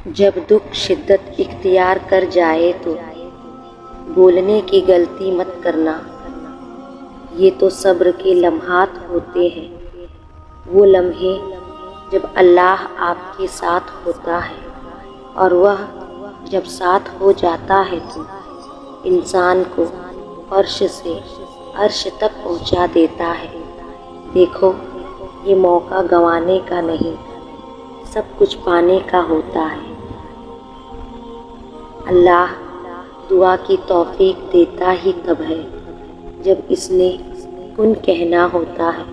جب دکھ شدت اختیار کر جائے تو بولنے کی غلطی مت کرنا۔ یہ تو صبر کے لمحات ہوتے ہیں، وہ لمحے جب اللہ آپ کے ساتھ ہوتا ہے، اور وہ جب ساتھ ہو جاتا ہے تو انسان کو فرش سے عرش تک پہنچا دیتا ہے۔ دیکھو، یہ موقع گنوانے کا نہیں، سب کچھ پانے کا ہوتا ہے۔ اللہ دعا کی توفیق دیتا ہی تب ہے جب اس نے کن کہنا ہوتا ہے،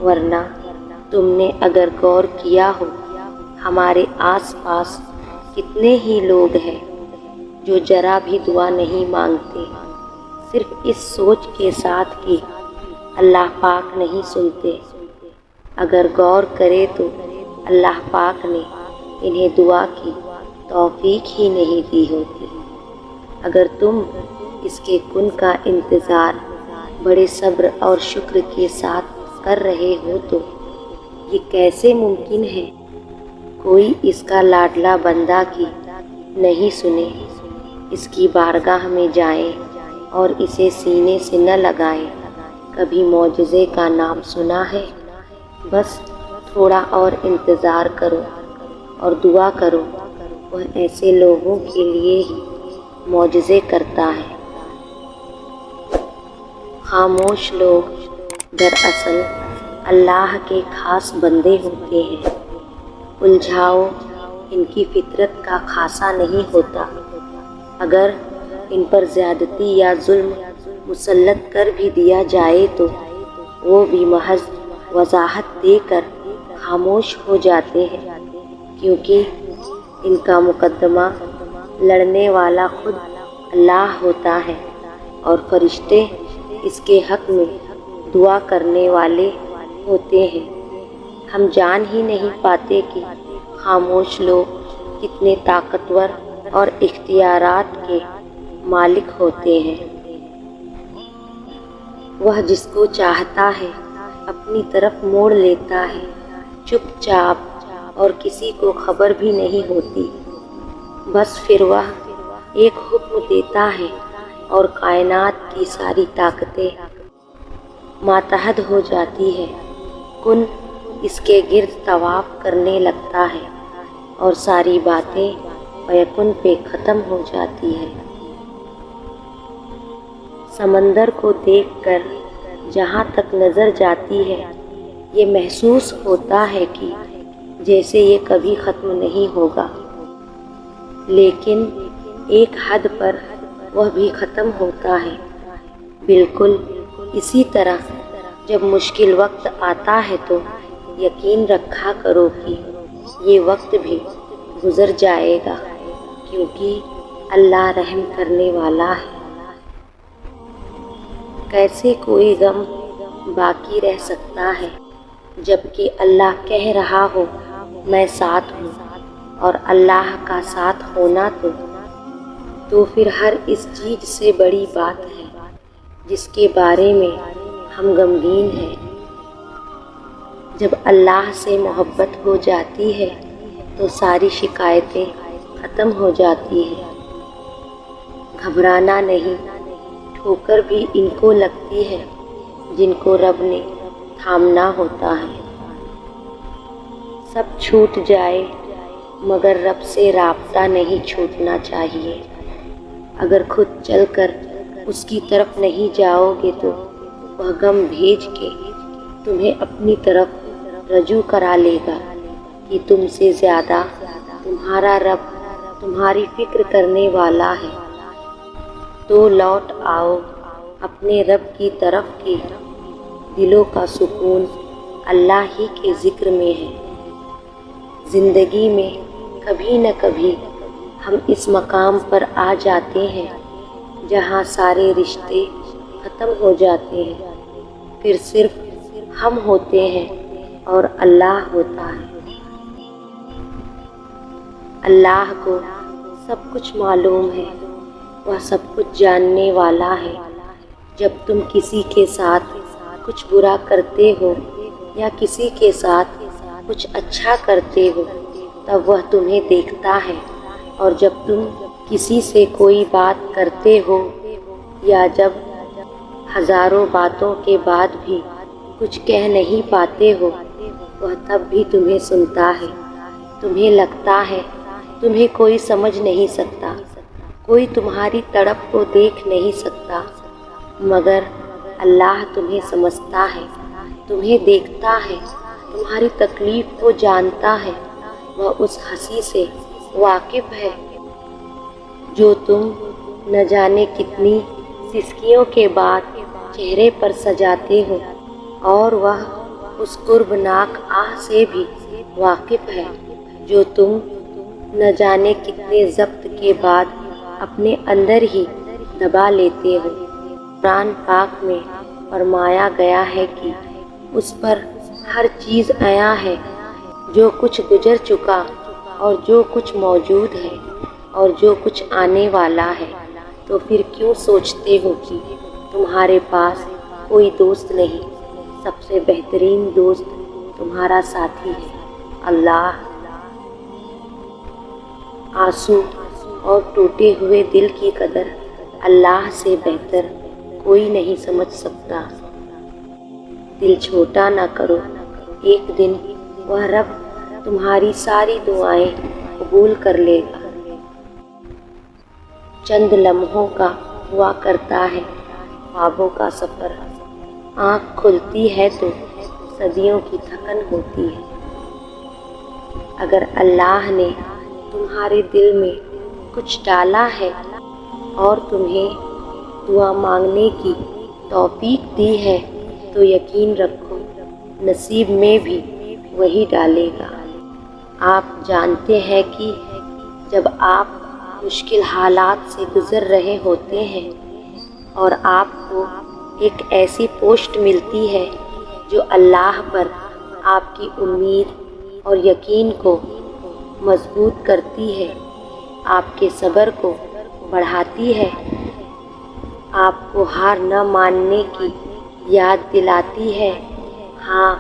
ورنہ تم نے اگر غور کیا ہو، ہمارے آس پاس کتنے ہی لوگ ہیں جو ذرا بھی دعا نہیں مانگتے، صرف اس سوچ کے ساتھ کہ اللہ پاک نہیں سنتے۔ اگر غور کرے تو اللہ پاک نے انہیں دعا کی توفیق ہی نہیں دی ہوتی۔ اگر تم اس کے کن کا انتظار بڑے صبر اور شکر کے ساتھ کر رہے ہو تو یہ کیسے ممکن ہے کوئی اس کا لاڈلا بندہ کی نہیں سنے، اس کی بارگاہ میں جائیں اور اسے سینے سے نہ لگائیں؟ کبھی معجزے کا نام سنا ہے؟ بس تھوڑا اور انتظار کرو اور دعا کرو، وہ ایسے لوگوں کے لیے ہی معجزے کرتا ہے۔ خاموش لوگ دراصل اللہ کے خاص بندے ہوتے ہیں۔ الجھاؤ ان کی فطرت کا خاصا نہیں ہوتا۔ اگر ان پر زیادتی یا ظلم مسلط کر بھی دیا جائے تو وہ بھی محض وضاحت دے کر خاموش ہو جاتے ہیں، کیونکہ ان کا مقدمہ لڑنے والا خود اللہ ہوتا ہے اور فرشتے اس کے حق میں دعا کرنے والے ہوتے ہیں۔ ہم جان ہی نہیں پاتے کہ خاموش لوگ کتنے طاقتور اور اختیارات کے مالک ہوتے ہیں۔ وہ جس کو چاہتا ہے اپنی طرف موڑ لیتا ہے، چپ چاپ، اور کسی کو خبر بھی نہیں ہوتی۔ بس پھر وہ ایک حکم دیتا ہے اور کائنات کی ساری طاقتیں ماتحت ہو جاتی ہے۔ کن اس کے گرد طواف کرنے لگتا ہے اور ساری باتیں بیکن پہ ختم ہو جاتی ہے۔ سمندر کو دیکھ کر جہاں تک نظر جاتی ہے، یہ محسوس ہوتا ہے کہ جیسے یہ کبھی ختم نہیں ہوگا، لیکن ایک حد پر وہ بھی ختم ہوتا ہے۔ بالکل اسی طرح جب مشکل وقت آتا ہے تو یقین رکھا کرو کہ یہ وقت بھی گزر جائے گا، کیونکہ اللہ رحم کرنے والا ہے۔ کیسے کوئی غم باقی رہ سکتا ہے جبکہ اللہ کہہ رہا ہو میں ساتھ ہوں، اور اللہ کا ساتھ ہونا تو پھر ہر اس چیز سے بڑی بات ہے جس کے بارے میں ہم غمگین ہیں۔ جب اللہ سے محبت ہو جاتی ہے تو ساری شکایتیں ختم ہو جاتی ہیں۔ گھبرانا نہیں، ٹھوکر بھی ان کو لگتی ہے جن کو رب نے تھامنا ہوتا ہے۔ سب چھوٹ جائے مگر رب سے رابطہ نہیں چھوٹنا چاہیے۔ اگر خود چل کر اس کی طرف نہیں جاؤ گے تو وہ غم بھیج کے تمہیں اپنی طرف رجوع کرا لے گا کہ تم سے زیادہ تمہارا رب تمہاری فکر کرنے والا ہے۔ تو لوٹ آؤ اپنے رب کی طرف کہ دلوں کا سکون اللہ ہی کے ذکر میں ہے۔ زندگی میں کبھی نہ کبھی ہم اس مقام پر آ جاتے ہیں جہاں سارے رشتے ختم ہو جاتے ہیں، پھر صرف ہم ہوتے ہیں اور اللہ ہوتا ہے۔ اللہ کو سب کچھ معلوم ہے، وہ سب کچھ جاننے والا ہے۔ جب تم کسی کے ساتھ کچھ برا کرتے ہو یا کسی کے ساتھ کچھ اچھا کرتے ہو تب وہ تمہیں دیکھتا ہے، اور جب تم کسی سے کوئی بات کرتے ہو یا جب ہزاروں باتوں کے بعد بھی کچھ کہہ نہیں پاتے ہو، وہ تب بھی تمہیں سنتا ہے۔ تمہیں لگتا ہے تمہیں کوئی سمجھ نہیں سکتا، کوئی تمہاری تڑپ کو دیکھ نہیں سکتا، مگر اللہ تمہیں سمجھتا ہے، تمہیں دیکھتا ہے، تمہاری تکلیف کو جانتا ہے۔ وہ اس ہنسی سے واقف ہے جو تم نہ جانے کتنی سسکیوں کے بعد چہرے پر سجاتے ہو، اور وہ اس قربناک آہ سے بھی واقف ہے جو تم نہ جانے کتنے ضبط کے بعد اپنے اندر ہی دبا لیتے ہو۔ قرآن پاک میں فرمایا گیا ہے کہ اس پر ہر چیز عیاں ہے، جو کچھ گزر چکا اور جو کچھ موجود ہے اور جو کچھ آنے والا ہے۔ تو پھر کیوں سوچتے ہو کہ تمہارے پاس کوئی دوست نہیں؟ سب سے بہترین دوست تمہارا ساتھی ہے، اللہ۔ آنسو اور ٹوٹے ہوئے دل کی قدر اللہ سے بہتر کوئی نہیں سمجھ سکتا۔ دل چھوٹا نہ کرو، ایک دن وہ رب تمہاری ساری دعائیں قبول کر لے گا۔ چند لمحوں کا ہوا کرتا ہے خوابوں کا سفر، آنکھ کھلتی ہے تو صدیوں کی تھکن ہوتی ہے۔ اگر اللہ نے تمہارے دل میں کچھ ڈالا ہے اور تمہیں دعا مانگنے کی توفیق دی ہے تو یقین رکھو نصیب میں بھی وہی ڈالے گا۔ آپ جانتے ہیں کہ جب آپ مشکل حالات سے گزر رہے ہوتے ہیں اور آپ کو ایک ایسی پوسٹ ملتی ہے جو اللہ پر آپ کی امید اور یقین کو مضبوط کرتی ہے، آپ کے صبر کو بڑھاتی ہے، آپ کو ہار نہ ماننے کی یاد دلاتی ہے، ہاں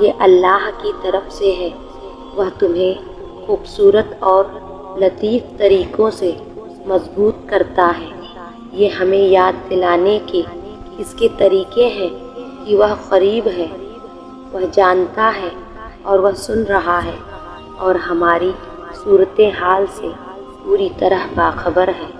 یہ اللہ کی طرف سے ہے، وہ تمہیں خوبصورت اور لطیف طریقوں سے مضبوط کرتا ہے۔ یہ ہمیں یاد دلانے کے اس کے طریقے ہیں کہ وہ قریب ہے، وہ جانتا ہے اور وہ سن رہا ہے، اور ہماری صورتحال سے پوری طرح باخبر ہے۔